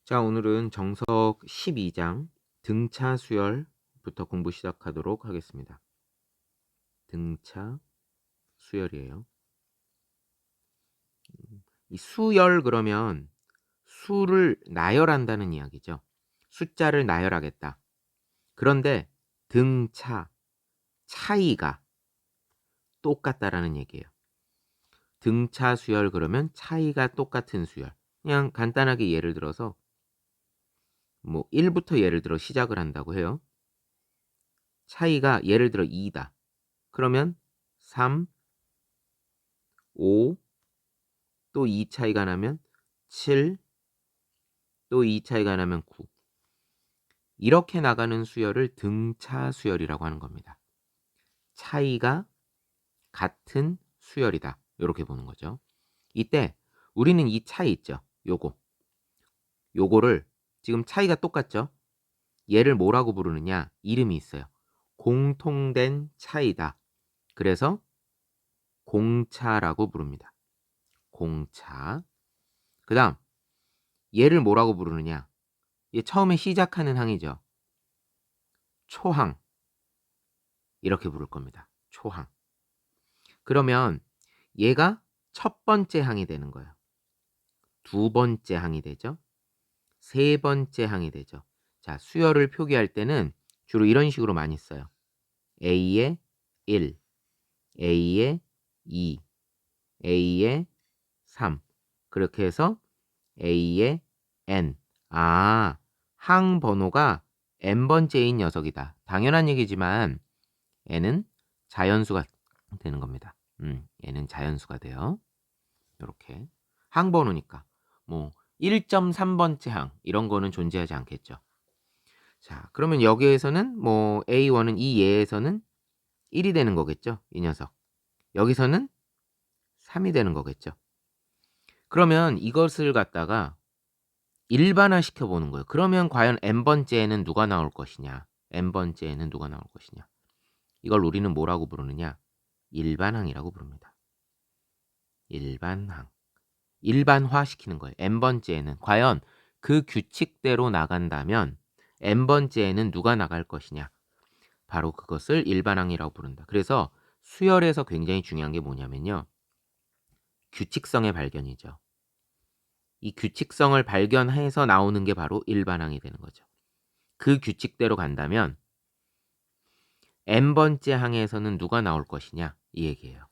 자, 오늘은 정석 12장 등차 수열부터 공부 시작하도록 하겠습니다. 등차 수열이에요. 이 수열 그러면 수를 나열한다는 이야기죠. 숫자를 나열하겠다. 그런데 등차, 차이가 똑같다라는 얘기예요. 등차 수열 그러면 차이가 똑같은 수열. 그냥 간단하게 예를 들어서 1부터 예를 들어 시작을 한다고 해요. 차이가 예를 들어 2다. 그러면 3, 5, 또 2 차이가 나면 7, 또 2 차이가 나면 9. 이렇게 나가는 수열을 등차 수열이라고 하는 겁니다. 차이가 같은 수열이다. 이렇게 보는 거죠. 이때 우리는 이 차이 있죠. 요거를 지금 차이가 똑같죠. 얘를 뭐라고 부르느냐? 이름이 있어요. 공통된 차이다. 그래서 공차라고 부릅니다. 공차. 그 다음 얘를 뭐라고 부르느냐? 얘 처음에 시작하는 항이죠. 초항. 이렇게 부를 겁니다. 초항. 그러면 얘가 첫 번째 항이 되는 거예요. 두 번째 항이 되죠. 세 번째 항이 되죠. 자, 수열을 표기할 때는 주로 이런 식으로 많이 써요. A의 1, A의 2, A의 3. 그렇게 해서 A의 N. 항 번호가 N번째인 녀석이다. 당연한 얘기지만 N은 자연수가 되는 겁니다. 얘는 자연수가 돼요. 이렇게 항번호니까 1.3번째 항 이런 거는 존재하지 않겠죠. 자, 그러면 여기에서는 A1은 이 예에서는 1이 되는 거겠죠. 이 녀석. 여기서는 3이 되는 거겠죠. 그러면 이것을 갖다가 일반화 시켜보는 거예요. 그러면 과연 N번째에는 누가 나올 것이냐? N번째에는 누가 나올 것이냐? 이걸 우리는 뭐라고 부르느냐? 일반항이라고 부릅니다. 일반항. 일반화 시키는 거예요. N번째에는 과연 그 규칙대로 나간다면 N번째에는 누가 나갈 것이냐? 바로 그것을 일반항이라고 부른다. 그래서 수열에서 굉장히 중요한 게 뭐냐면요. 규칙성의 발견이죠. 이 규칙성을 발견해서 나오는 게 바로 일반항이 되는 거죠. 그 규칙대로 간다면 N번째 항에서는 누가 나올 것이냐? 이 얘기예요.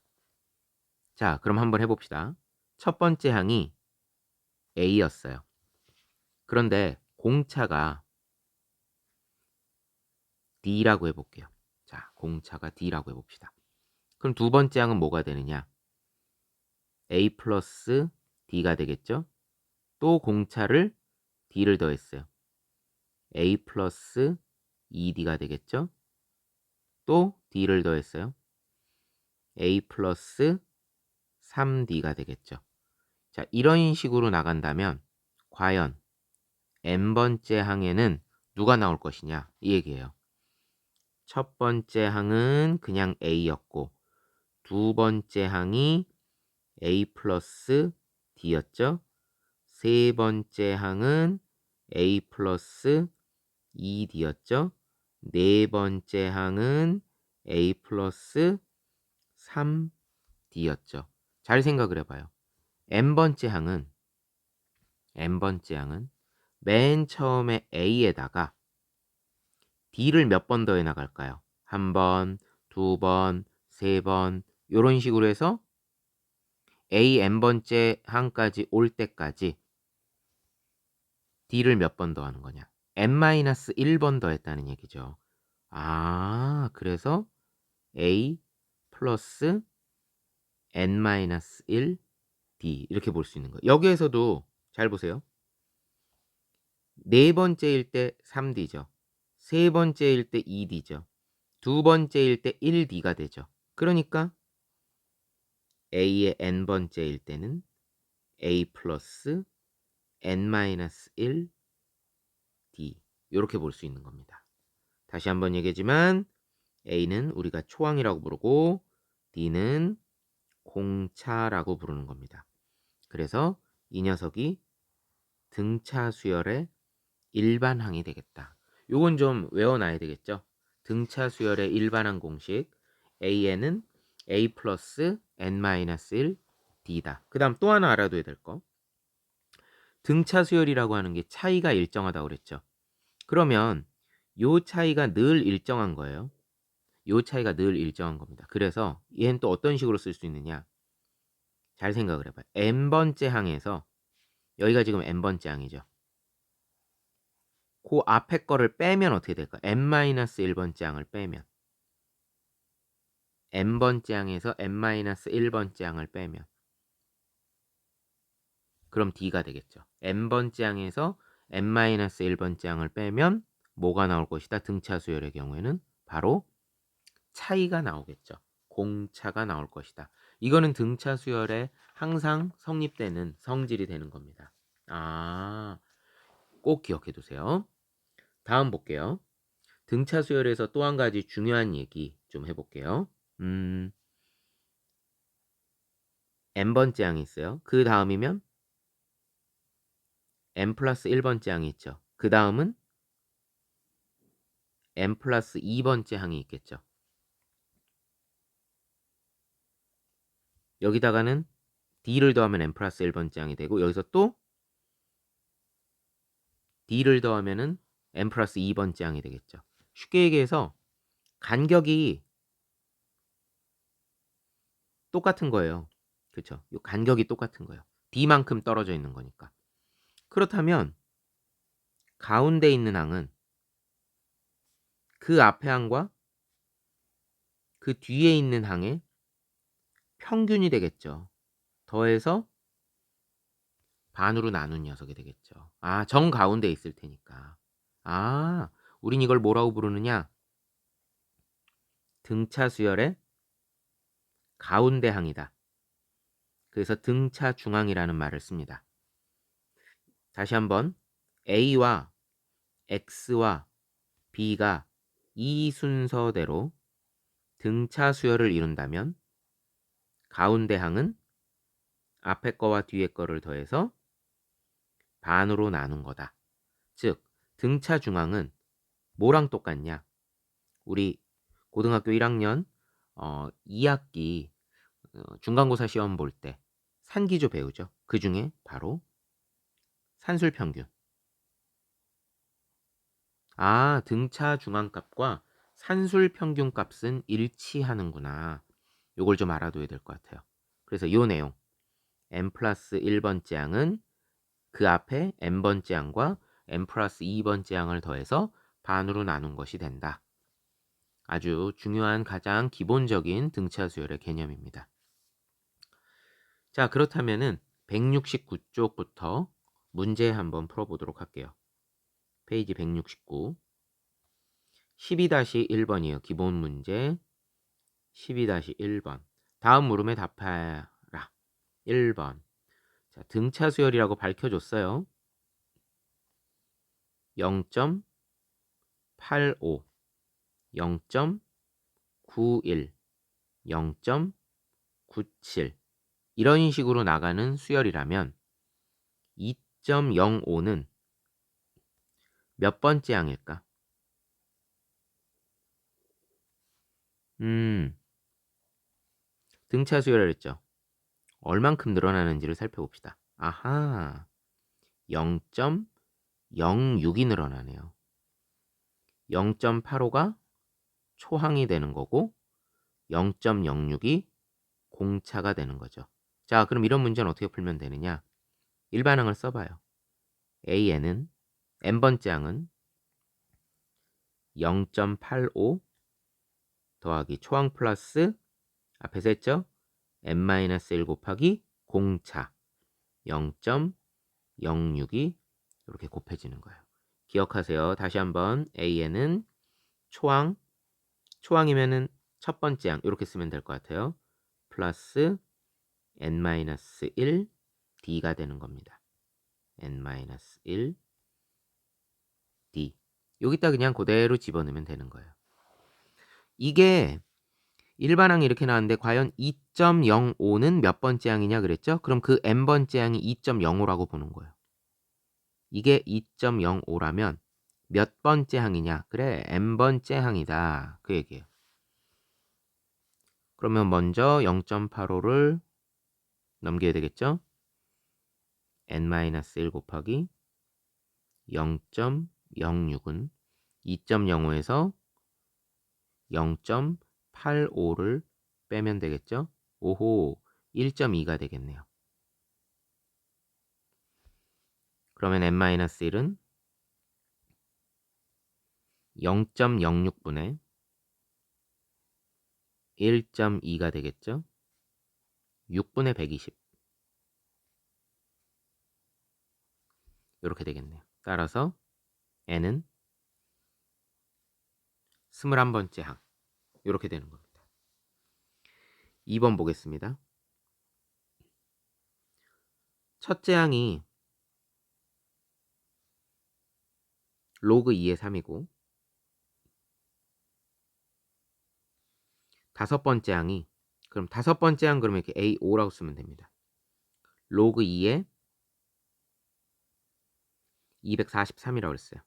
자, 그럼 한번 해봅시다. 첫 번째 항이 A였어요. 그런데 공차가 D라고 해볼게요. 자, 공차가 D라고 해봅시다. 그럼 두 번째 항은 뭐가 되느냐? A 플러스 D가 되겠죠? 또 공차를 D를 더했어요. A 플러스 2D가 되겠죠? 또 D를 더했어요. A 플러스 3D가 되겠죠. 자, 이런 식으로 나간다면 과연 N번째 항에는 누가 나올 것이냐? 이 얘기예요. 첫 번째 항은 그냥 A였고 두 번째 항이 A 플러스 D였죠. 세 번째 항은 A 플러스 2D였죠. 네 번째 항은 A 플러스 3D였죠. 잘 생각을 해봐요. N번째 항은 맨 처음에 A에다가 D를 몇 번 더해 나갈까요? 한 번, 두 번, 세 번 이런 식으로 해서 A N번째 항까지 올 때까지 D를 몇 번 더하는 거냐? N-1번 더했다는 얘기죠. 그래서 A 플러스 N-1 D 이렇게 볼 수 있는 거예요. 여기에서도 잘 보세요. 네 번째일 때 3D죠. 세 번째일 때 2D죠. 두 번째일 때 1D가 되죠. 그러니까 A의 N번째일 때는 A 플러스 N-1 D 이렇게 볼 수 있는 겁니다. 다시 한번 얘기하지만 A는 우리가 초항이라고 부르고 D는 공차라고 부르는 겁니다. 그래서 이 녀석이 등차 수열의 일반항이 되겠다. 요건 좀 외워놔야 되겠죠. 등차 수열의 일반항 공식 AN은 A 플러스 N-1 D다. 그 다음 또 하나 알아둬야 될 거. 등차 수열이라고 하는 게 차이가 일정하다고 그랬죠. 그러면 요 차이가 늘 일정한 거예요. 요 차이가 늘 일정한 겁니다. 그래서 얘는 또 어떤 식으로 쓸 수 있느냐. 잘 생각을 해봐요. n번째 항에서 여기가 지금 n번째 항이죠. 그 앞에 거를 빼면 어떻게 될까? n-1번째 항을 빼면 n번째 항에서 n-1번째 항을 빼면 그럼 D가 되겠죠. n번째 항에서 n-1번째 항을 빼면 뭐가 나올 것이다? 등차 수열의 경우에는 바로 차이가 나오겠죠. 공차가 나올 것이다. 이거는 등차 수열에 항상 성립되는 성질이 되는 겁니다. 꼭 기억해 두세요. 다음 볼게요. 등차 수열에서 또 한 가지 중요한 얘기 좀 해볼게요. n번째 항이 있어요. 그 다음이면 n 플러스 1번째 항이 있죠. 그 다음은 n 플러스 2번째 항이 있겠죠. 여기다가는 D를 더하면 n 플러스 1번째 항이 되고 여기서 또 D를 더하면은 n 플러스 2번째 항이 되겠죠. 쉽게 얘기해서 간격이 똑같은 거예요. 그렇죠? 요 간격이 똑같은 거예요. D만큼 떨어져 있는 거니까. 그렇다면 가운데 있는 항은 그 앞에 항과 그 뒤에 있는 항의 평균이 되겠죠. 더해서 반으로 나눈 녀석이 되겠죠. 정 가운데 있을 테니까. 우린 이걸 뭐라고 부르느냐? 등차 수열의 가운데 항이다. 그래서 등차 중항이라는 말을 씁니다. 다시 한번 A와 X와 B가 이 순서대로 등차 수열을 이룬다면 가운데 항은 앞에 거와 뒤에 거를 더해서 반으로 나눈 거다. 즉 등차 중항은 뭐랑 똑같냐? 우리 고등학교 1학년 2학기 중간고사 시험 볼 때 산기조 배우죠. 그 중에 바로 산술평균. 등차 중앙값과 산술평균 값은 일치하는구나. 요걸 좀 알아둬야 될 것 같아요. 그래서 요 내용 n 플러스 1번째 항은 그 앞에 n번째 항과 n 플러스 2번째 항을 더해서 반으로 나눈 것이 된다. 아주 중요한 가장 기본적인 등차 수열의 개념입니다. 자, 그렇다면은 169쪽부터 문제 한번 풀어보도록 할게요. 페이지 169 12-1번이에요. 기본 문제 12-1번. 다음 물음에 답하라. 1번. 자, 등차 수열이라고 밝혀줬어요. 0.85, 0.91, 0.97 이런 식으로 나가는 수열이라면 2.05는 몇 번째 항일까? 등차 수열을 했죠. 얼만큼 늘어나는지를 살펴봅시다. 0.06이 늘어나네요. 0.85가 초항이 되는 거고 0.06이 공차가 되는 거죠. 자, 그럼 이런 문제는 어떻게 풀면 되느냐? 일반항을 써봐요. AN은 n번째 항은 0.85 더하기 초항 플러스 앞에서 했죠? n-1 곱하기 공차 0.06이 이렇게 곱해지는 거예요. 기억하세요. 다시 한번 AN은 초항이면은 첫 번째 항 이렇게 쓰면 될 것 같아요. 플러스 n-1 D가 되는 겁니다. n-1 D. 여기다 그냥 그대로 집어넣으면 되는 거예요. 이게 일반항이 이렇게 나왔는데 과연 2.05는 몇 번째 항이냐 그랬죠? 그럼 그 n번째 항이 2.05라고 보는 거예요. 이게 2.05라면 몇 번째 항이냐? 그래, n번째 항이다. 그 얘기예요. 그러면 먼저 0.85를 넘겨야 되겠죠? n-1 곱하기 0.06은 2.05에서 0.85를 빼면 되겠죠? 오호, 1.2가 되겠네요. 그러면 n-1은 0.06분의 1.2가 되겠죠? 6분의 120. 이렇게 되겠네요. 따라서 n은 21번째 항. 이렇게 되는 겁니다. 2번 보겠습니다. 첫째 항이 로그 2의 3이고 다섯 번째 항이, 그럼 다섯 번째 항 그러면 이렇게 A5라고 쓰면 됩니다. 로그 2의 243이라고 했어요.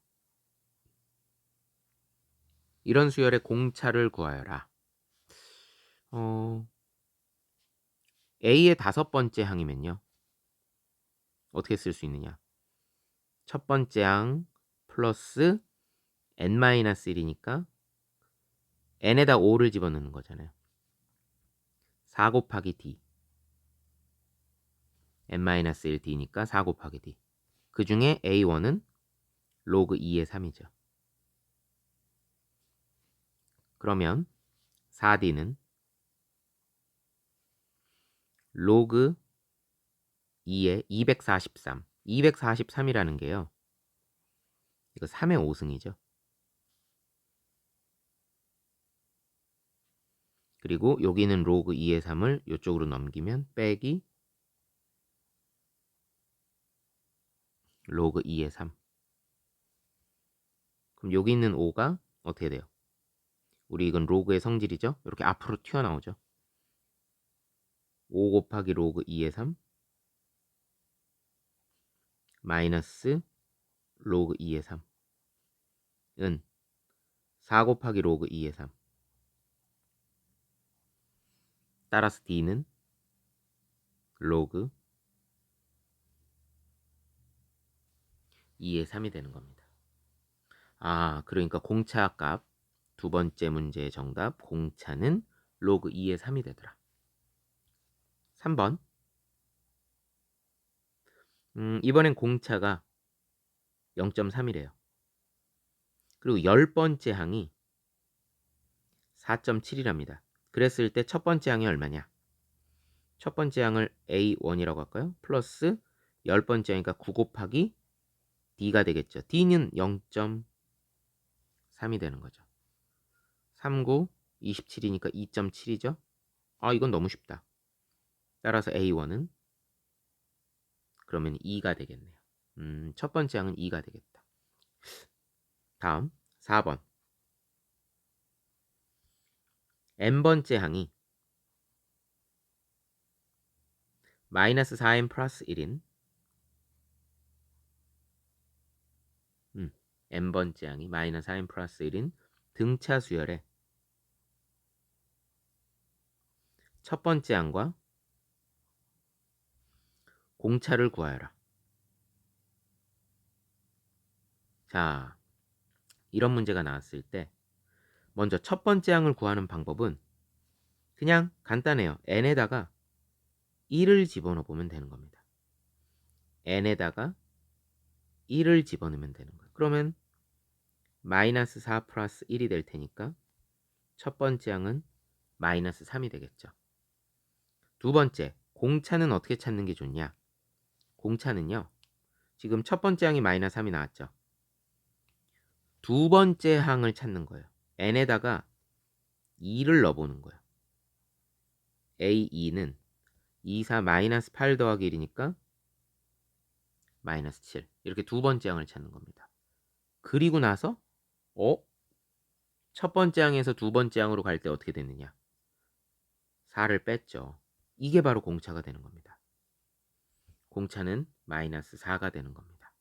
이런 수열의 공차를 구하여라. A의 다섯 번째 항이면요. 어떻게 쓸 수 있느냐? 첫 번째 항 플러스 n-1이니까 n에다 5를 집어넣는 거잖아요. 4 곱하기 d. n-1 d니까 4 곱하기 d. 그 중에 A1은 로그 2의 3이죠. 그러면 4d는 로그 2의 243. 243이라는 게요. 이거 3의 5승이죠. 그리고 여기는 로그 2의 3을 이쪽으로 넘기면 빼기 로그 2의 3. 그럼 여기 있는 5가 어떻게 돼요? 우리 이건 로그의 성질이죠? 이렇게 앞으로 튀어나오죠. 5 곱하기 로그 2의 3 마이너스 로그 2의 3은 4 곱하기 로그 2의 3. 따라서 d는 로그 2의 3이 되는 겁니다. 아, 그러니까 공차값 두 번째 문제의 정답 공차는 로그 2의 3이 되더라. 3번. 이번엔 공차가 0.3이래요. 그리고 10번째 항이 4.7이랍니다. 그랬을 때 첫 번째 항이 얼마냐? 첫 번째 항을 A1이라고 할까요? 플러스 10번째 항이니까 9 곱하기 D가 되겠죠. D는 0.3이 되는 거죠. 39, 27이니까 2.7이죠. 아, 이건 너무 쉽다. 따라서 A1은 그러면 2가 되겠네요. 첫 번째 항은 2가 되겠다. 다음 4번. n번째 항이 마이너스 4n 플러스 1인 n번째 항이 마이너스 4n 플러스 1인 등차 수열의 첫 번째 항과 공차를 구하여라. 자, 이런 문제가 나왔을 때 먼저 첫 번째 항을 구하는 방법은 그냥 간단해요. n에다가 1을 집어넣어 보면 되는 겁니다. n에다가 1을 집어넣으면 되는 거예요. 그러면 마이너스 4 플러스 1이 될 테니까 첫 번째 항은 마이너스 3이 되겠죠. 두 번째, 공차는 어떻게 찾는 게 좋냐? 공차는요. 지금 첫 번째 항이 마이너스 3이 나왔죠. 두 번째 항을 찾는 거예요. n에다가 2를 넣어보는 거예요. A2는 2, 4 마이너스 8 더하기 1이니까 마이너스 7. 이렇게 두 번째 항을 찾는 겁니다. 그리고 나서 첫 번째 항에서 두 번째 항으로 갈 때 어떻게 됐느냐? 4를 뺐죠. 이게 바로 공차가 되는 겁니다. 공차는 마이너스 4가 되는 겁니다.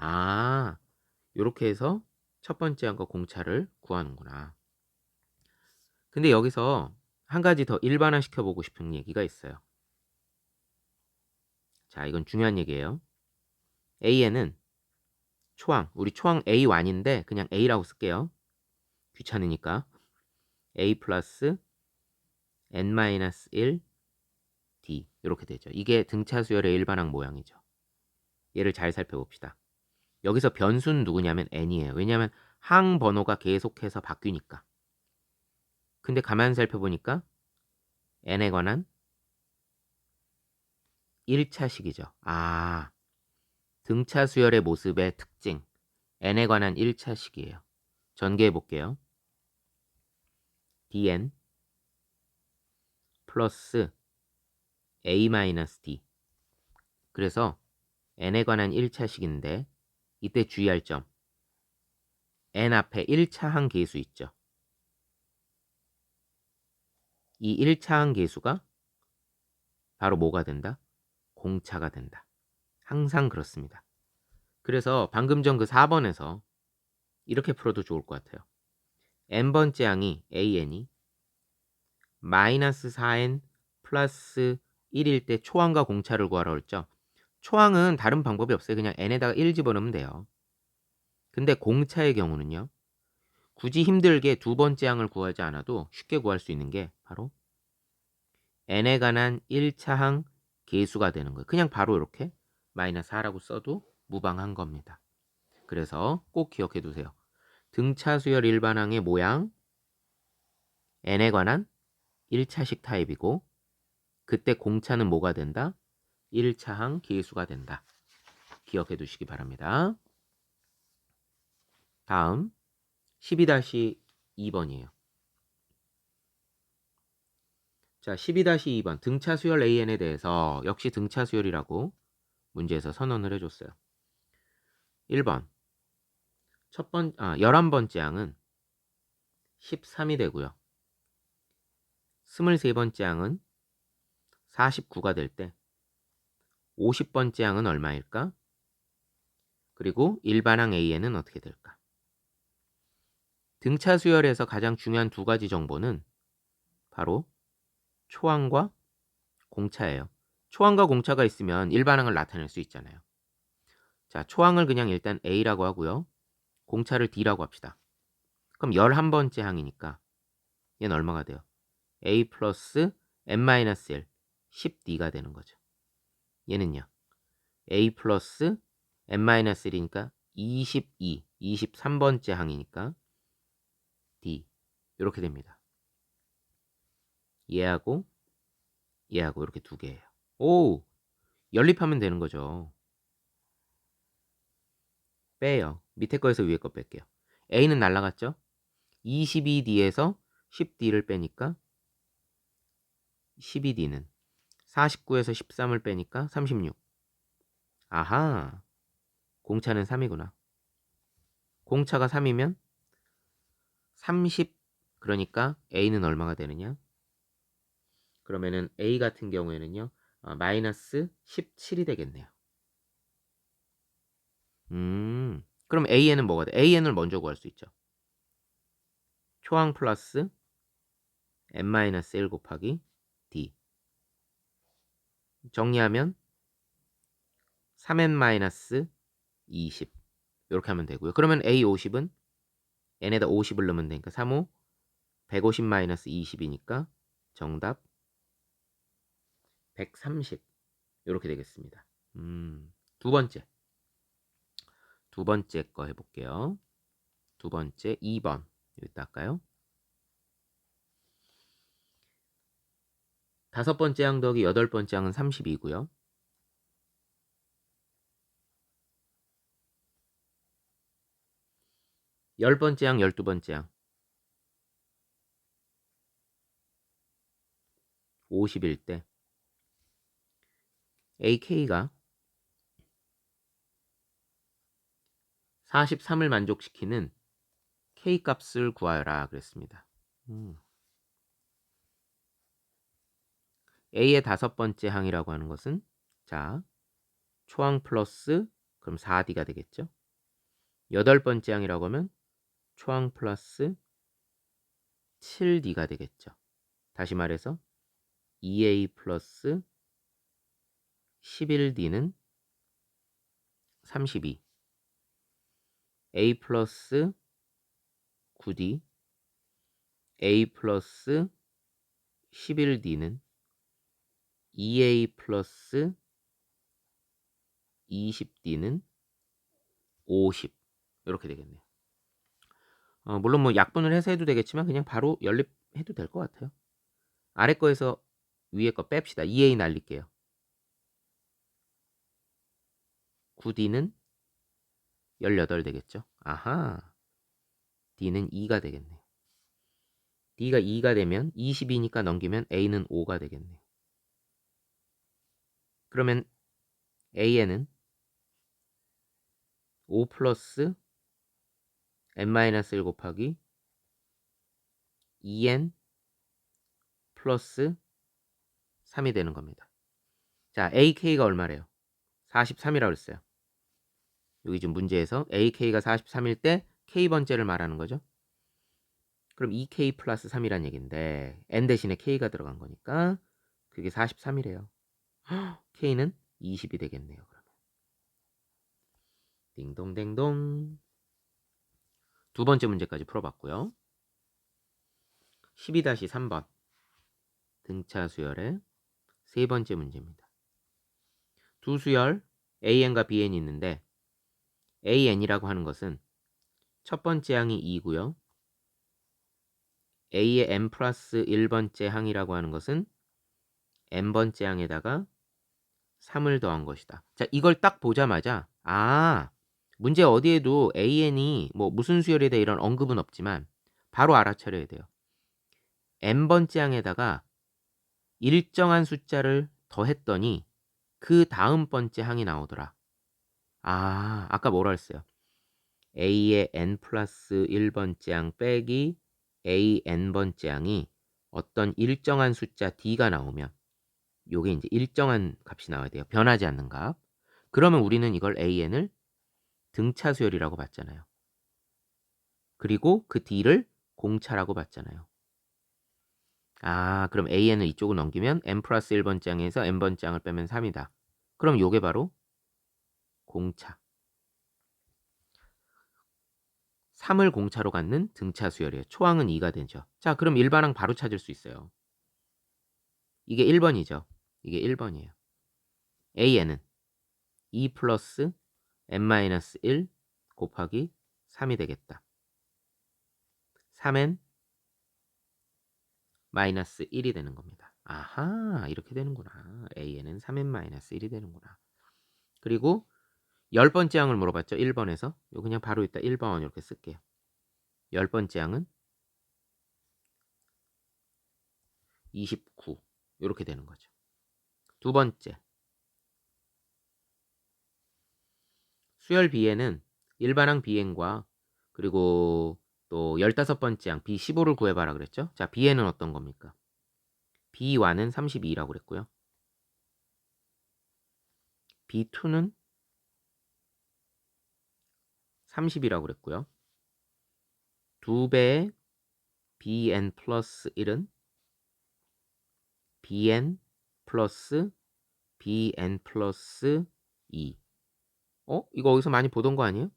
아, 요렇게 해서 첫 번째 항과 공차를 구하는구나. 근데 여기서 한 가지 더 일반화 시켜보고 싶은 얘기가 있어요. 자, 이건 중요한 얘기예요. A에는 초항, 우리 초항 A1인데 그냥 A라고 쓸게요. 귀찮으니까. A 플러스 N-1 D 이렇게 되죠. 이게 등차 수열의 일반항 모양이죠. 얘를 잘 살펴봅시다. 여기서 변수는 누구냐면 N이에요. 왜냐하면 항 번호가 계속해서 바뀌니까. 근데 가만 살펴보니까 N에 관한 1차식이죠. 아, 등차 수열의 모습의 특징. N에 관한 1차식이에요. 전개해 볼게요. dn 플러스 a-d. 그래서 n에 관한 1차식인데 이때 주의할 점. n 앞에 1차항 계수 있죠. 이 1차항 계수가 바로 뭐가 된다? 공차가 된다. 항상 그렇습니다. 그래서 방금 전 그 4번에서 이렇게 풀어도 좋을 것 같아요. n번째 항이 an이 마이너스 4n 플러스 1일 때 초항과 공차를 구하라고 했죠. 초항은 다른 방법이 없어요. 그냥 n에다가 1 집어넣으면 돼요. 근데 공차의 경우는요. 굳이 힘들게 두 번째 항을 구하지 않아도 쉽게 구할 수 있는 게 바로 n에 관한 1차항 계수가 되는 거예요. 그냥 바로 이렇게 마이너스 4라고 써도 무방한 겁니다. 그래서 꼭 기억해 두세요. 등차 수열 일반항의 모양 n에 관한 1차식 타입이고 그때 공차는 뭐가 된다? 1차항 계수가 된다. 기억해 두시기 바랍니다. 다음 12-2번이에요. 자, 12-2번 등차 수열 AN에 대해서 역시 등차 수열이라고 문제에서 선언을 해줬어요. 1번 11번째 항은 13이 되고요. 23번째 항은 49가 될 때 50번째 항은 얼마일까? 그리고 일반항 AN은 어떻게 될까? 등차 수열에서 가장 중요한 두 가지 정보는 바로 초항과 공차예요. 초항과 공차가 있으면 일반항을 나타낼 수 있잖아요. 자, 초항을 그냥 일단 A라고 하고요. 공차를 D라고 합시다. 그럼 11번째 항이니까 얘는 얼마가 돼요? A 플러스 N-1 10D가 되는 거죠. 얘는요. A 플러스 N-1이니까 22, 23번째 항이니까 D 이렇게 됩니다. 얘하고 얘하고 이렇게 두 개예요. 오! 연립하면 되는 거죠. 빼요. 밑에 거에서 위에 거 뺄게요. A는 날라갔죠? 22D에서 10D를 빼니까 12D는 49에서 13을 빼니까 36. 아하. 공차는 3이구나. 공차가 3이면 30. 그러니까 A는 얼마가 되느냐? 그러면은 A 같은 경우에는요. 마이너스 17이 되겠네요. 그럼 AN은 뭐가 돼? AN을 먼저 구할 수 있죠. 초항 플러스 N-1 곱하기 D. 정리하면 3n-20 이렇게 하면 되고요. 그러면 A50은 n에다 50을 넣으면 되니까 3, 5 150-20이니까 정답 130 이렇게 되겠습니다. 두 번째 거 해볼게요. 두 번째 2번 여기다 할까요? 다섯 번째 항 더하기 여덟 번째 항은 32고요. 열 번째 항, 12번째 항 50일 때 AK가 43을 만족시키는 K 값을 구하라 그랬습니다. A의 다섯 번째 항이라고 하는 것은 자 초항 플러스 그럼 4D가 되겠죠. 여덟 번째 항이라고 하면 초항 플러스 7D가 되겠죠. 다시 말해서 2A 플러스 11D는 32, A 플러스 9D, A 플러스 11D는 2A 플러스 20D는 50 이렇게 되겠네요. 물론 뭐 약분을 해서 해도 되겠지만 그냥 바로 연립해도 될 것 같아요. 아래 거에서 위에 거 뺍시다. 2A 날릴게요. 9D는 18 되겠죠. 아하, D는 2가 되겠네요. D가 2가 되면 20이니까 넘기면 A는 5가 되겠네요. 그러면 A에는 5 플러스 n-1 곱하기 2n 플러스 3이 되는 겁니다. 자, AK가 얼마래요? 43이라고 그랬어요. 여기 지금 문제에서 AK가 43일 때 K번째를 말하는 거죠. 그럼 2K 플러스 3이란 얘기인데 N 대신에 K가 들어간 거니까 그게 43이래요. K는 20이 되겠네요. 그러면 딩동댕동. 두 번째 문제까지 풀어봤고요. 12-3번 등차 수열의 세 번째 문제입니다. 두 수열 AN과 BN이 있는데 AN이라고 하는 것은 첫 번째 항이 2고요. A의 n 플러스 1번째 항이라고 하는 것은 n번째 항에다가 3을 더한 것이다. 자, 이걸 딱 보자마자 문제 어디에도 AN이 뭐 무슨 수열에 대해 이런 언급은 없지만 바로 알아차려야 돼요. n번째 항에다가 일정한 숫자를 더했더니 그 다음 번째 항이 나오더라. 아까 뭐라 했어요? A의 n 플러스 1번째 항 빼기 A n번째 항이 어떤 일정한 숫자 D가 나오면 요게 이제 일정한 값이 나와야 돼요. 변하지 않는 값. 그러면 우리는 이걸 AN을 등차 수열이라고 봤잖아요. 그리고 그 D를 공차라고 봤잖아요. 그럼 AN을 이쪽으로 넘기면 n 플러스 1번째 항에서 n번째 항을 빼면 3이다. 그럼 요게 바로 공차. 3을 공차로 갖는 등차 수열이에요. 초항은 2가 되죠. 자, 그럼 일반항 바로 찾을 수 있어요. 이게 1번이죠. 이게 1번이에요. AN은 2 플러스 n-1 곱하기 3이 되겠다. 3n 마이너스 1이 되는 겁니다. 아하, 이렇게 되는구나. AN은 3n 마이너스 1이 되는구나. 그리고 10번째 항을 물어봤죠. 1번에서. 요 그냥 바로 이따 1번 이렇게 쓸게요. 10번째 항은 29 이렇게 되는 거죠. 두 번째 수열 B에는 일반항 Bn과 그리고 또 15번째 항 B15를 구해봐라 그랬죠. 자, Bn은 어떤 겁니까? B1은 32라고 그랬고요. B2는 30이라고 그랬고요. 2배의 Bn 플러스 1은 Bn 플러스 Bn 플러스 2. 이거 어디서 많이 보던 거 아니에요?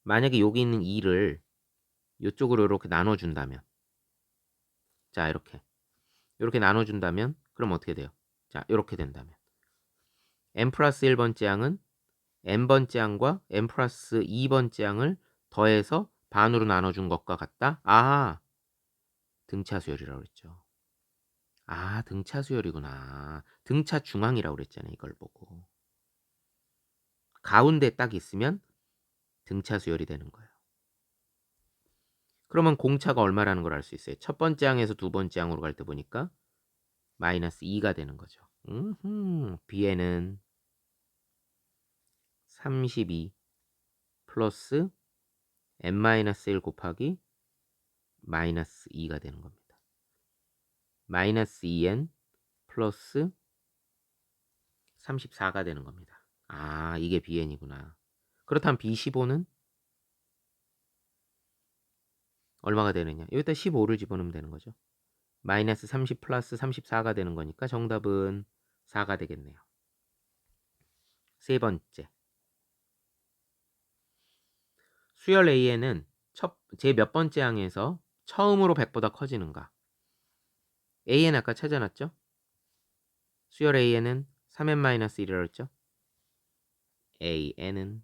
만약에 여기 있는 2를 이쪽으로 이렇게 나눠준다면, 자, 이렇게 나눠준다면 그럼 어떻게 돼요? 자, 이렇게 된다면 n 플러스 1번째 항은 n번째 항과 n 플러스 2번째 항을 더해서 반으로 나눠준 것과 같다. 등차 수열이라고 그랬죠. 등차 수열이구나. 등차 중항이라고 그랬잖아요. 이걸 보고 가운데 딱 있으면 등차 수열이 되는 거예요. 그러면 공차가 얼마라는 걸 알 수 있어요. 첫 번째 항에서 두 번째 항으로 갈 때 보니까 마이너스 2가 되는 거죠. B에는 32 플러스 n-1 곱하기 마이너스 2가 되는 겁니다. 마이너스 2n 플러스 34가 되는 겁니다. 아, 이게 bn이구나. 그렇다면 b15는 얼마가 되느냐? 여기다 15를 집어넣으면 되는 거죠. 마이너스 30 플러스 34가 되는 거니까 정답은 4가 되겠네요. 세 번째. 수열 A에는 제 몇 번째 항에서 처음으로 100보다 커지는가? A는 아까 찾아놨죠? 수열 A에는 3n-1이라고 했죠? A는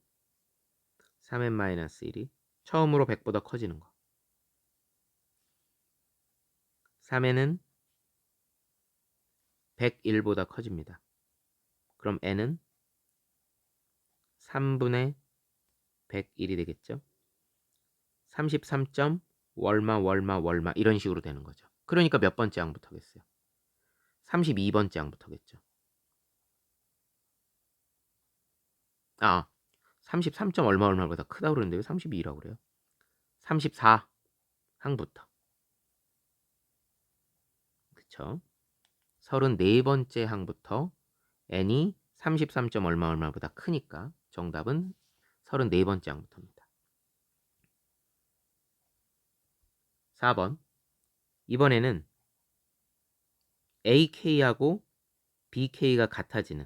3n-1이 처음으로 100보다 커지는 거. 3n은 101보다 커집니다. 그럼 n은 3분의 101이 되겠죠? 33점 월마 이런 식으로 되는 거죠. 그러니까 몇 번째 항부터겠어요? 32번째 항부터겠죠. 아, 33점 얼마보다 크다고 그러는데 왜 32라고 그래요? 34 항부터. 그쵸? 34번째 항부터 n이 33점 얼마보다 크니까 정답은 34번째 항부터입니다. 4번. 이번에는 AK하고 BK가 같아지는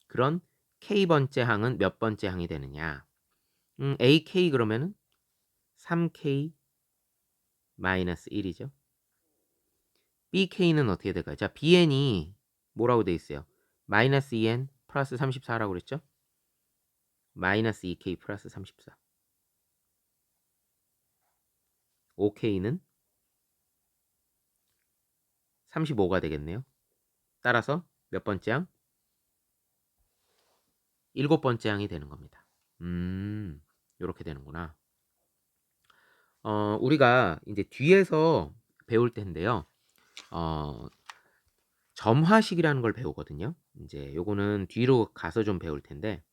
그런 K번째 항은 몇 번째 항이 되느냐? AK 그러면은 3K 마이너스 1이죠. BK는 어떻게 될까요? 자, BN이 뭐라고 돼 있어요? 마이너스 2N 플러스 34라고 그랬죠? 마이너스 2K 플러스 34. OK는 35가 되겠네요. 따라서 몇 번째 항? 7번째 항이 되는 겁니다. 이렇게 되는구나. 우리가 이제 뒤에서 배울 텐데요. 점화식이라는 걸 배우거든요. 이제 요거는 뒤로 가서 좀 배울 텐데.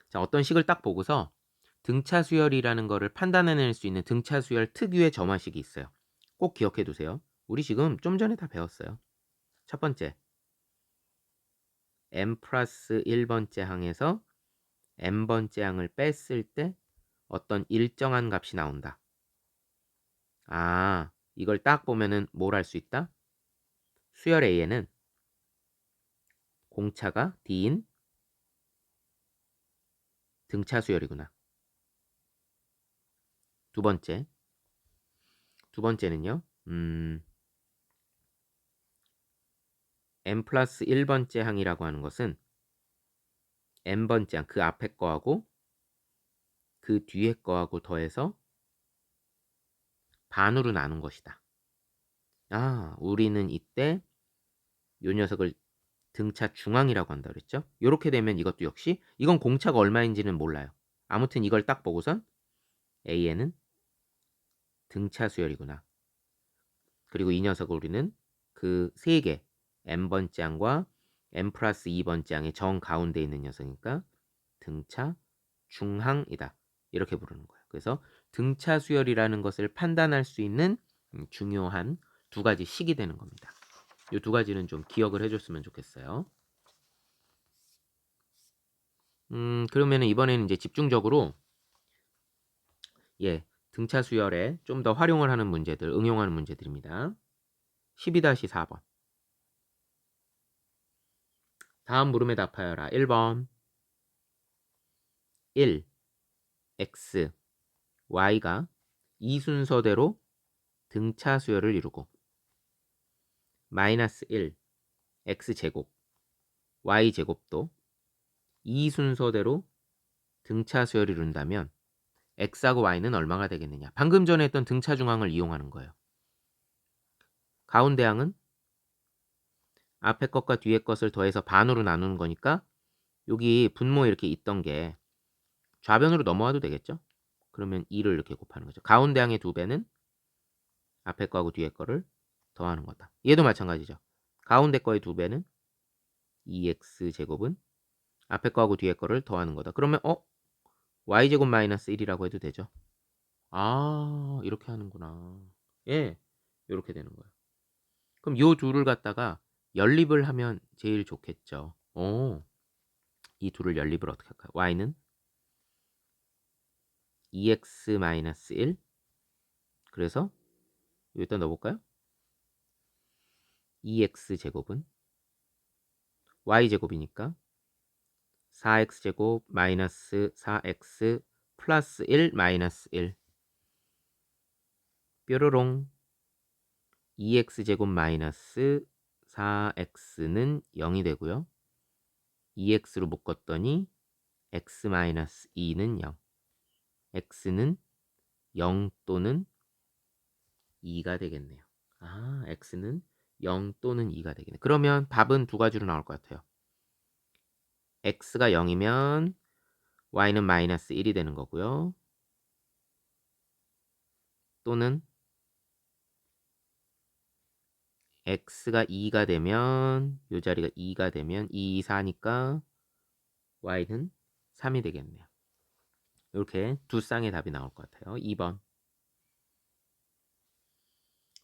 자, 어떤 식을 딱 보고서 등차 수열이라는 거를 판단해낼 수 있는 등차 수열 특유의 점화식이 있어요. 꼭 기억해 두세요. 우리 지금 좀 전에 다 배웠어요. 첫 번째, m 플러스 1번째 항에서 n번째 항을 뺐을 때 어떤 일정한 값이 나온다. 아, 이걸 딱 보면은 뭘 할 수 있다? 수열 A에는 공차가 D인 등차 수열이구나. 두 번째는요. n 플러스 1번째 항이라고 하는 것은 n번째 항, 그 앞에 거하고 그 뒤에 거하고 더해서 반으로 나눈 것이다. 아, 우리는 이때 요 녀석을 등차 중앙이라고 한다 그랬죠? 이렇게 되면 이것도 역시 이건 공차가 얼마인지는 몰라요. 아무튼 이걸 딱 보고선 A에는 등차 수열이구나. 그리고 이 녀석을 우리는 그 세 개 n번째 항과 n 플러스 2번째 항의 정 가운데 있는 녀석이니까 등차 중항이다. 이렇게 부르는 거예요. 그래서 등차 수열이라는 것을 판단할 수 있는 중요한 두 가지 식이 되는 겁니다. 이 두 가지는 좀 기억을 해줬으면 좋겠어요. 그러면 이번에는 이제 집중적으로 등차 수열에 좀 더 활용을 하는 문제들, 응용하는 문제들입니다. 12-4번. 다음 물음에 답하여라. 1번. 1. x, y가 이 순서대로 등차 수열을 이루고 마이너스 1, x제곱, y제곱도 이 순서대로 등차 수열을 이룬다면 x하고 y는 얼마가 되겠느냐. 방금 전에 했던 등차 중항을 이용하는 거예요. 가운데 항은 앞에 것과 뒤에 것을 더해서 반으로 나누는 거니까 여기 분모에 이렇게 있던 게 좌변으로 넘어와도 되겠죠? 그러면 2를 이렇게 곱하는 거죠. 가운데 항의 2배는 앞에 거하고 뒤에 거를 더하는 거다. 얘도 마찬가지죠. 가운데 거의 2배는 2x제곱은 앞에 거하고 뒤에 거를 더하는 거다. 그러면 y제곱 마이너스 1이라고 해도 되죠. 아, 이렇게 하는구나. 예, 이렇게 되는 거예요. 그럼 요 둘을 갖다가 연립을 하면 제일 좋겠죠. 오, 이 둘을 연립을 어떻게 할까요? y는 2x-1 그래서 여기다 넣어볼까요? 2x제곱은 y제곱이니까 4x제곱 마이너스 4x 플러스 1 마이너스 1 뾰로롱 2x제곱 마이너스 4x는 0이 되고요. 2x로 묶었더니 x 마이너스 2는 0 x는 0 또는 2가 되겠네요. 아, x는 0 또는 2가 되겠네. 그러면 답은 두 가지로 나올 것 같아요. x가 0이면 y는 마이너스 1이 되는 거고요. 또는 x가 2가 되면 이 자리가 2가 되면 2, 4니까 y는 3이 되겠네요. 이렇게 두 쌍의 답이 나올 것 같아요. 2번.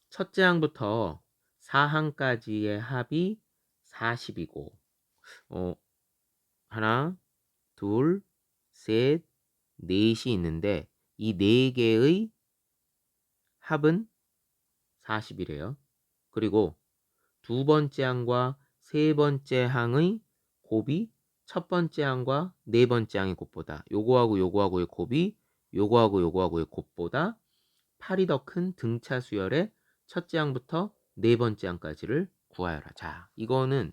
첫째 항부터 4항까지의 합이 40이고 하나, 둘, 셋, 넷이 있는데 이 네 개의 합은 40이래요. 그리고 두 번째 항과 세 번째 항의 곱이 첫 번째 항과 네 번째 항의 곱보다 요거하고 요거하고의 곱이 요거하고 요거하고의 곱보다 8이 더 큰 등차 수열의 첫째 항부터 네 번째 항까지를 구하여라. 자, 이거는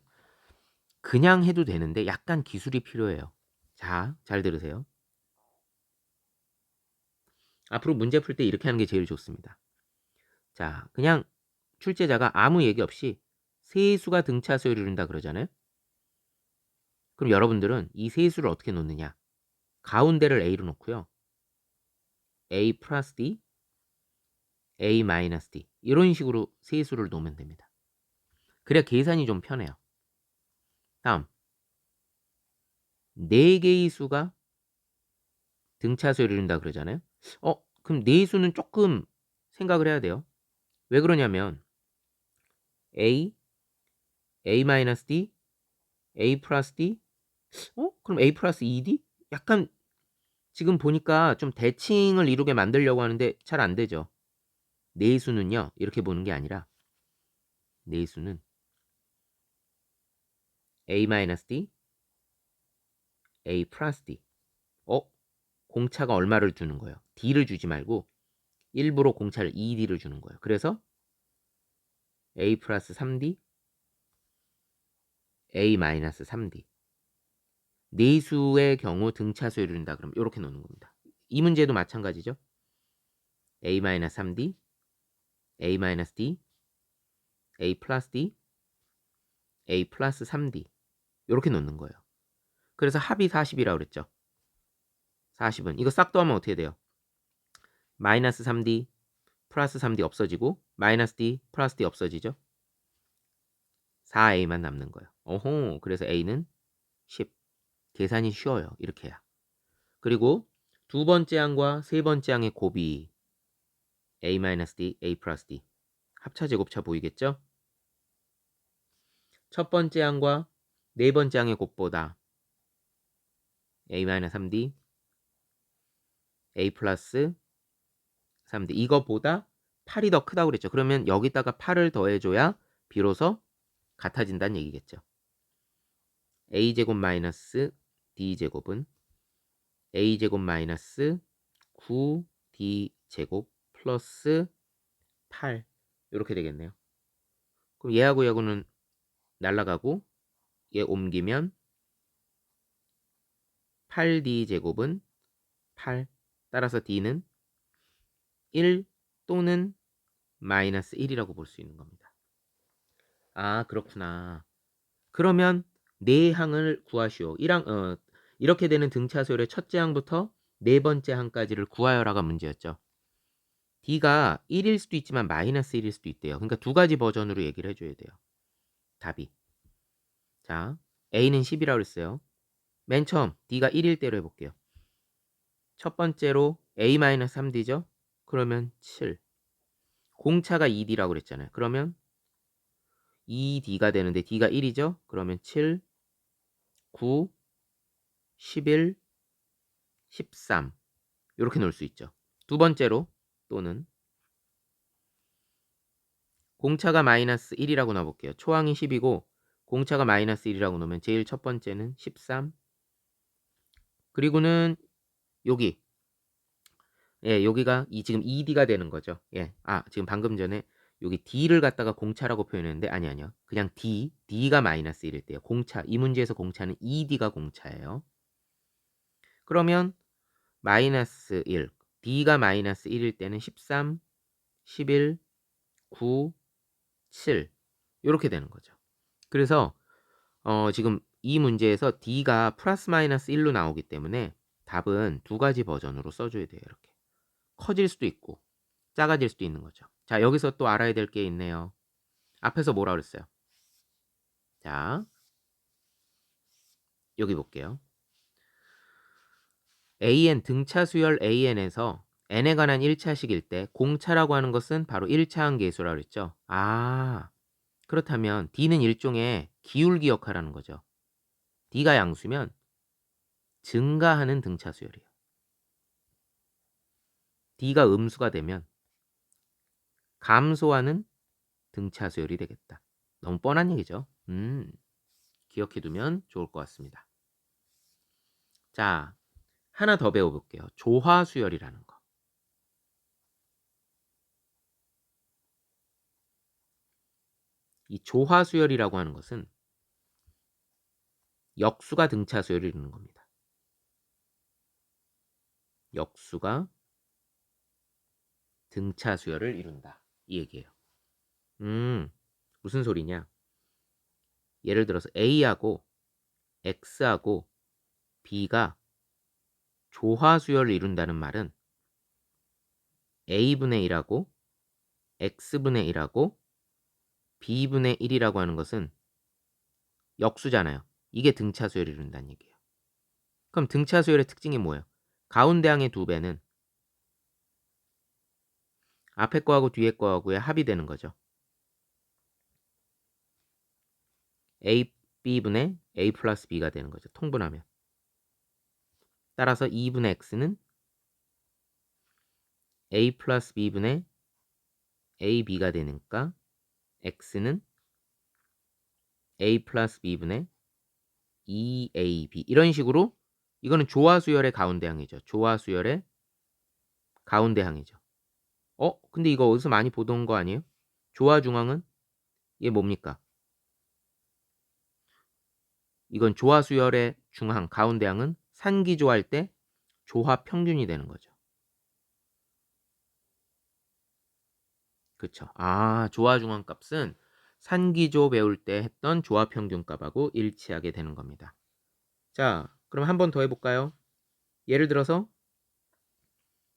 그냥 해도 되는데 약간 기술이 필요해요. 자, 잘 들으세요. 앞으로 문제 풀 때 이렇게 하는 게 제일 좋습니다. 자, 그냥 출제자가 아무 얘기 없이 세수가 등차수열을 이룬다 그러잖아요. 그럼 여러분들은 이 세수를 어떻게 놓느냐? 가운데를 A로 놓고요. A 플러스 D, A 마이너스 D 이런 식으로 세수를 놓으면 됩니다. 그래야 계산이 좀 편해요. 다음, 4개의 수가 등차수열을 이룬다 그러잖아요. 그럼 4수는 조금 생각을 해야 돼요. 왜 그러냐면 A, A 마이너스 D, A 플러스 D, 그럼 A 플러스 2D? 약간 지금 보니까 좀 대칭을 이루게 만들려고 하는데 잘 안 되죠. 네수는요, 이렇게 보는 게 아니라 네수는 A-D, A 플러스 D. 공차가 얼마를 주는 거예요? D를 주지 말고 일부러 공차를 2D를 주는 거예요. 그래서 A 플러스 3D, A 마이너스 3D. 네수의 경우 등차수를 이룬다 그러면 이렇게 놓는 겁니다. 이 문제도 마찬가지죠. A 마이너스 3D, A 마이너스 D, A 플러스 D, A 플러스 3D 이렇게 놓는 거예요. 그래서 합이 40이라고 그랬죠. 40은 이거 싹 더하면 어떻게 돼요? 마이너스 3D 플러스 3D 없어지고 마이너스 D 플러스 D 없어지죠. 4A만 남는 거예요. 오호, 그래서 A는 10. 계산이 쉬워요. 이렇게 해야. 그리고 두 번째 항과 세 번째 항의 곱이 A-D, A 플러스 D. 합차 제곱차 보이겠죠? 첫 번째 항과 네 번째 항의 곱보다 A-3D, A 플러스 3D. 이거보다 8이 더 크다고 그랬죠. 그러면 여기다가 8을 더해줘야 비로소 같아진다는 얘기겠죠. A제곱 마이너스 D제곱은 A제곱 마이너스 9D제곱 플러스 8 이렇게 되겠네요. 그럼 얘하고 얘하고는 날라가고 얘 옮기면 8D제곱은 8 따라서 D는 1 또는 마이너스 1이라고 볼 수 있는 겁니다. 아, 그렇구나. 그러면 네 항을 구하시오. 이렇게 되는 등차수열의 첫째 항부터 네 번째 항까지를 구하여라가 문제였죠. D가 1일 수도 있지만 마이너스 1일 수도 있대요. 그러니까 두 가지 버전으로 얘기를 해줘야 돼요. 답이. 자, A는 10이라고 그랬어요. 맨 처음 D가 1일 대로 해볼게요. 첫 번째로 A-3D죠? 그러면 7. 공차가 2D라고 그랬잖아요. 그러면 2D가 되는데 D가 1이죠? 그러면 7, 9, 11, 13 이렇게 놓을 수 있죠. 두 번째로 또는 공차가 마이너스 1이라고 넣어볼게요. 초항이 10이고 공차가 마이너스 1이라고 놓으면 제일 첫 번째는 13 그리고는 여기 예, 여기가 지금 ED가 되는 거죠. 예, 지금 방금 전에 여기 D를 갖다가 공차라고 표현했는데 아니요. 그냥 D가 마이너스 1일 때요. 공차, 이 문제에서 공차는 ED가 공차예요. 그러면 마이너스 1, D가 마이너스 1일 때는 13, 11, 9, 7 이렇게 되는 거죠. 그래서 지금 이 문제에서 D가 플러스 마이너스 1로 나오기 때문에 답은 두 가지 버전으로 써줘야 돼요. 이렇게 커질 수도 있고 작아질 수도 있는 거죠. 자, 여기서 또 알아야 될 게 있네요. 앞에서 뭐라 그랬어요? 자, 여기 볼게요. AN 등차 수열 AN에서 N에 관한 1차식일 때 공차라고 하는 것은 바로 1차항 계수라고 그랬죠. 그렇다면 D는 일종의 기울기 역할하는 거죠. D가 양수면 증가하는 등차 수열이에요. D가 음수가 되면 감소하는 등차 수열이 되겠다. 너무 뻔한 얘기죠. 기억해두면 좋을 것 같습니다. 자, 하나 더 배워볼게요. 조화수열이라는 거. 이 조화수열이라고 하는 것은 역수가 등차 수열을 이루는 겁니다. 역수가 등차 수열을 이룬다. 이 얘기예요. 무슨 소리냐? 예를 들어서 A하고 X하고 B가 조화수열을 이룬다는 말은 A분의 1하고 X분의 1하고 B분의 1이라고 하는 것은 역수잖아요. 이게 등차 수열을 이룬다는 얘기예요. 그럼 등차 수열의 특징이 뭐예요? 가운데 항의 2배는 앞에 거하고 뒤에 거하고의 합이 되는 거죠. AB분의 A 플러스 B가 되는 거죠. 통분하면. 따라서 2분의 X는 A 플러스 B분의 AB가 되니까 X는 A 플러스 B분의 2AB 이런 식으로 이거는 조화수열의 가운데항이죠. 조화수열의 가운데항이죠. 근데 이거 어디서 많이 보던 거 아니에요? 조화중앙은 이게 뭡니까? 이건 조화수열의 중항, 가운데항은 산기조할 때 조화평균이 되는 거죠. 그쵸? 조화중앙 값은 산기조 배울 때 했던 조화평균 값하고 일치하게 되는 겁니다. 자, 그럼 한 번 더 해볼까요? 예를 들어서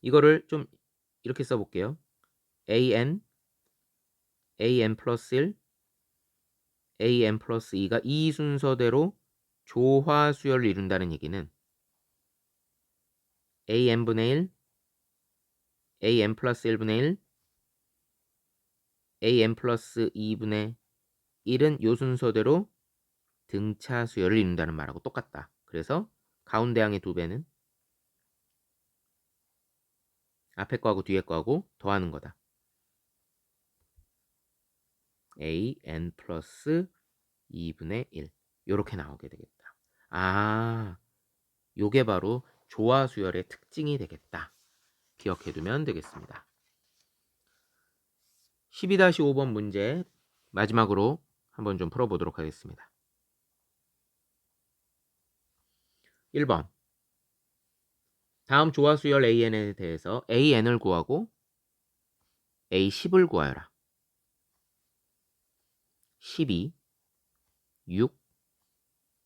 이거를 좀 이렇게 써볼게요. AN 플러스 1, AN 플러스 2가 이 순서대로 조화수열을 이룬다는 얘기는 AN분의 1, AN 플러스 1분의 1, AN 플러스 2분의 1은 요 순서대로 등차 수열을 이룬다는 말하고 똑같다. 그래서 가운데 항의 2배는 앞에 거하고 뒤에 거하고 더하는 거다. AN 플러스 2분의 1 요렇게 나오게 되겠다. 요게 바로 조화수열의 특징이 되겠다. 기억해두면 되겠습니다. 12-5번 문제 마지막으로 한번 좀 풀어보도록 하겠습니다. 1번 다음 조화수열 AN에 대해서 AN을 구하고 A10을 구하여라. 12, 6,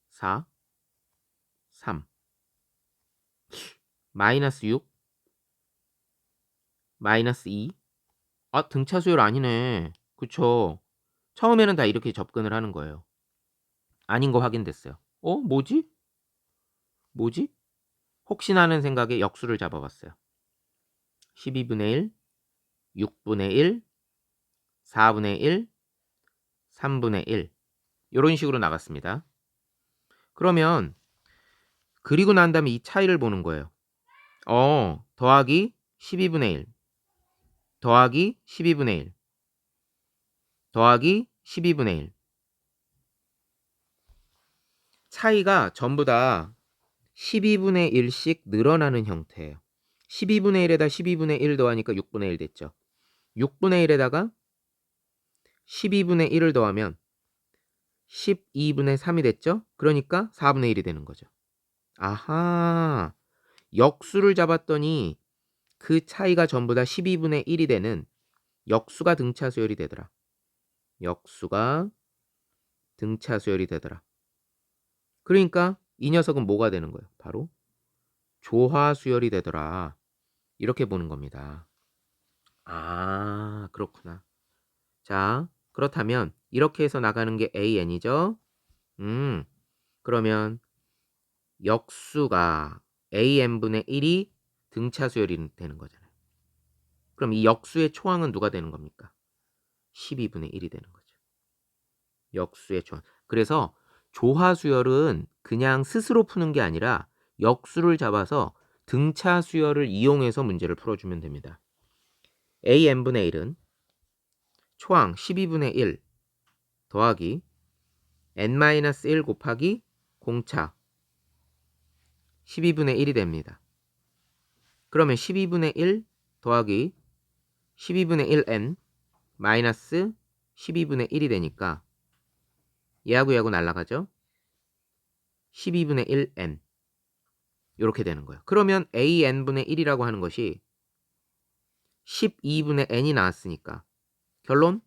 4, 3 마이너스 6, 마이너스 2 등차 수열 아니네. 그쵸? 처음에는 다 이렇게 접근을 하는 거예요. 아닌 거 확인됐어요. 뭐지? 혹시나 하는 생각에 역수를 잡아봤어요. 12분의 1, 6분의 1, 4분의 1, 3분의 1 이런 식으로 나갔습니다. 그러면 그리고 난 다음에 이 차이를 보는 거예요. 더하기 12분의 1 더하기 12분의 1 더하기 12분의 1 차이가 전부 다 12분의 1씩 늘어나는 형태예요. 12분의 1에다 12분의 1 더하니까 6분의 1 됐죠. 6분의 1에다가 12분의 1을 더하면 12분의 3이 됐죠. 그러니까 4분의 1이 되는 거죠. 아하, 역수를 잡았더니 그 차이가 전부 다 12분의 1이 되는 역수가 등차수열이 되더라. 역수가 등차수열이 되더라. 그러니까 이 녀석은 뭐가 되는 거예요? 바로 조화수열이 되더라. 이렇게 보는 겁니다. 아, 그렇구나. 자, 그렇다면 이렇게 해서 나가는 게 AN이죠. 그러면 역수가 AN분의 1이 등차수열이 되는 거잖아요. 그럼 이 역수의 초항은 누가 되는 겁니까? 12분의 1이 되는 거죠. 역수의 초항. 그래서 조화수열은 그냥 스스로 푸는 게 아니라 역수를 잡아서 등차수열을 이용해서 문제를 풀어주면 됩니다. AN분의 1은 초항 12분의 1 더하기 n-1 곱하기 공차 12분의 1이 됩니다. 그러면 12분의 1 더하기 12분의 1n 마이너스 12분의 1이 되니까 얘하고 얘하고 날아가죠. 12분의 1n 이렇게 되는 거예요. 그러면 an분의 1이라고 하는 것이 12분의 n이 나왔으니까 결론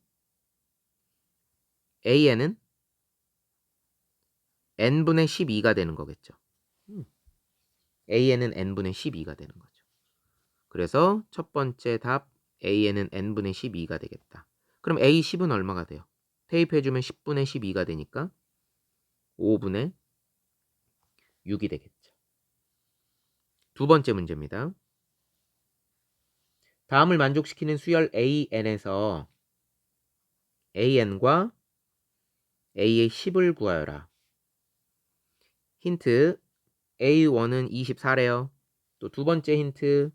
an은 n분의 12가 되는 거겠죠. an은 n분의 12가 되는 거죠. 그래서 첫 번째 답 an은 n분의 12가 되겠다. 그럼 a10은 얼마가 돼요? 대입해주면 10분의 12가 되니까 5분의 6이 되겠죠. 두 번째 문제입니다. 다음을 만족시키는 수열 AN에서 AN과 A의 10을 구하여라. 힌트 A1은 24래요. 또 두 번째 힌트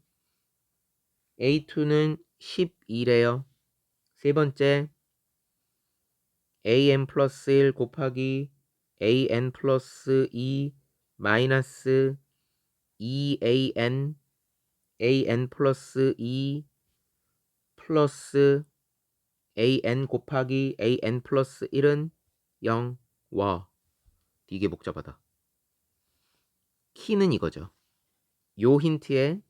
A2는 12래요. 세 번째 AN 플러스 1 곱하기 AN 플러스 2 마이너스 2AN AN 플러스 2 플러스 AN 곱하기 AN 플러스 1은 0. 와, 이게 복잡하다. 키는 이거죠. 요 힌트에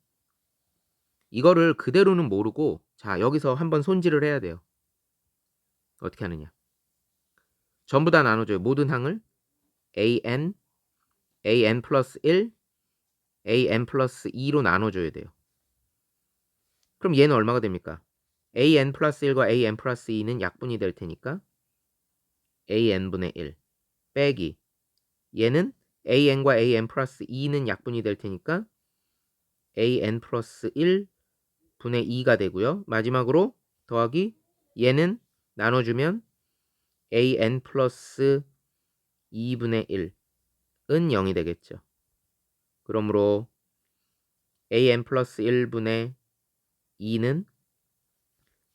이거를 그대로는 모르고 자 여기서 한번 손질을 해야 돼요. 어떻게 하느냐. 전부 다 나눠줘요. 모든 항을 AN, AN 플러스 1, AN 플러스 2로 나눠줘야 돼요. 그럼 얘는 얼마가 됩니까? AN 플러스 1과 AN 플러스 2는 약분이 될 테니까 AN분의 1 빼기 얘는 AN과 AN 플러스 2는 약분이 될 테니까 AN 플러스 1 분의 2가 되고요. 마지막으로 더하기 얘는 나눠주면 AN 플러스 2분의 1은 0이 되겠죠. 그러므로 AN 플러스 1분의 2는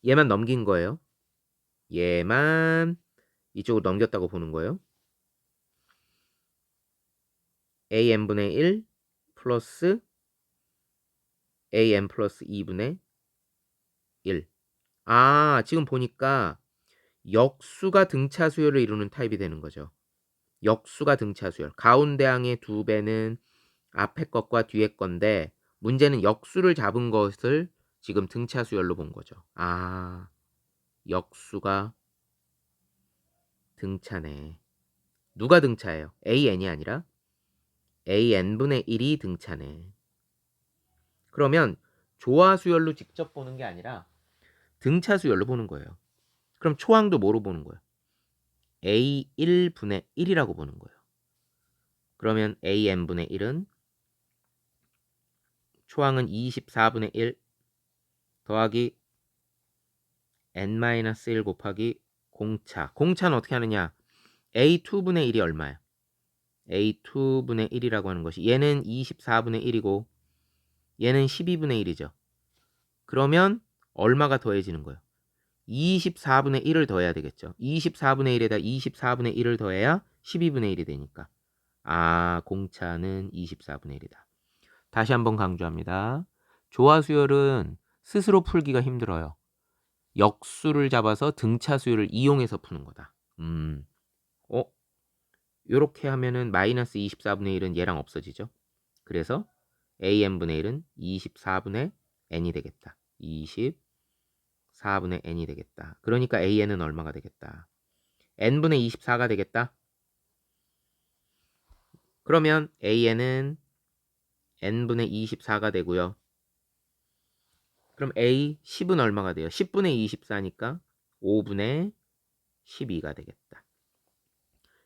얘만 넘긴 거예요. 얘만 이쪽으로 넘겼다고 보는 거예요. AN분의 1 플러스 AN 플러스 2분의 1. 아, 지금 보니까 역수가 등차수열을 이루는 타입이 되는 거죠. 역수가 등차수열. 가운데 항의 2배는 앞에 것과 뒤에 건데 문제는 역수를 잡은 것을 지금 등차수열로 본 거죠. 아, 역수가 등차네. 누가 등차예요? AN이 아니라 AN분의 1이 등차네. 그러면 조화수열로 직접 보는 게 아니라 등차수열로 보는 거예요. 그럼 초항도 뭐로 보는 거예요? A1분의 1이라고 보는 거예요. 그러면 AN분의 1은 초항은 24분의 1 더하기 n-1 곱하기 공차. 공차는 어떻게 하느냐? A2분의 1이 얼마야? A2분의 1이라고 하는 것이 얘는 24분의 1이고 얘는 12분의 1이죠. 그러면 얼마가 더해지는 거예요? 24분의 1을 더해야 되겠죠. 24분의 1에다 24분의 1을 더해야 12분의 1이 되니까. 아, 공차는 24분의 1이다. 다시 한번 강조합니다. 조화 수열은 스스로 풀기가 힘들어요. 역수를 잡아서 등차 수열을 이용해서 푸는 거다. 요렇게 하면은 마이너스 24분의 1은 얘랑 없어지죠. 그래서 AN분의 1은 24분의 N이 되겠다. 24분의 N이 되겠다. 그러니까 AN은 얼마가 되겠다? N분의 24가 되겠다. 그러면 AN은 N분의 24가 되고요. 그럼 A 10은 얼마가 돼요? 10분의 24니까 5분의 12가 되겠다.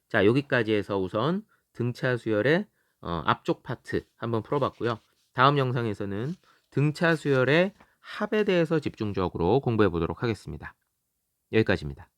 자, 여기까지 해서 우선 등차 수열의 앞쪽 파트 한번 풀어봤고요. 다음 영상에서는 등차 수열의 합에 대해서 집중적으로 공부해 보도록 하겠습니다. 여기까지입니다.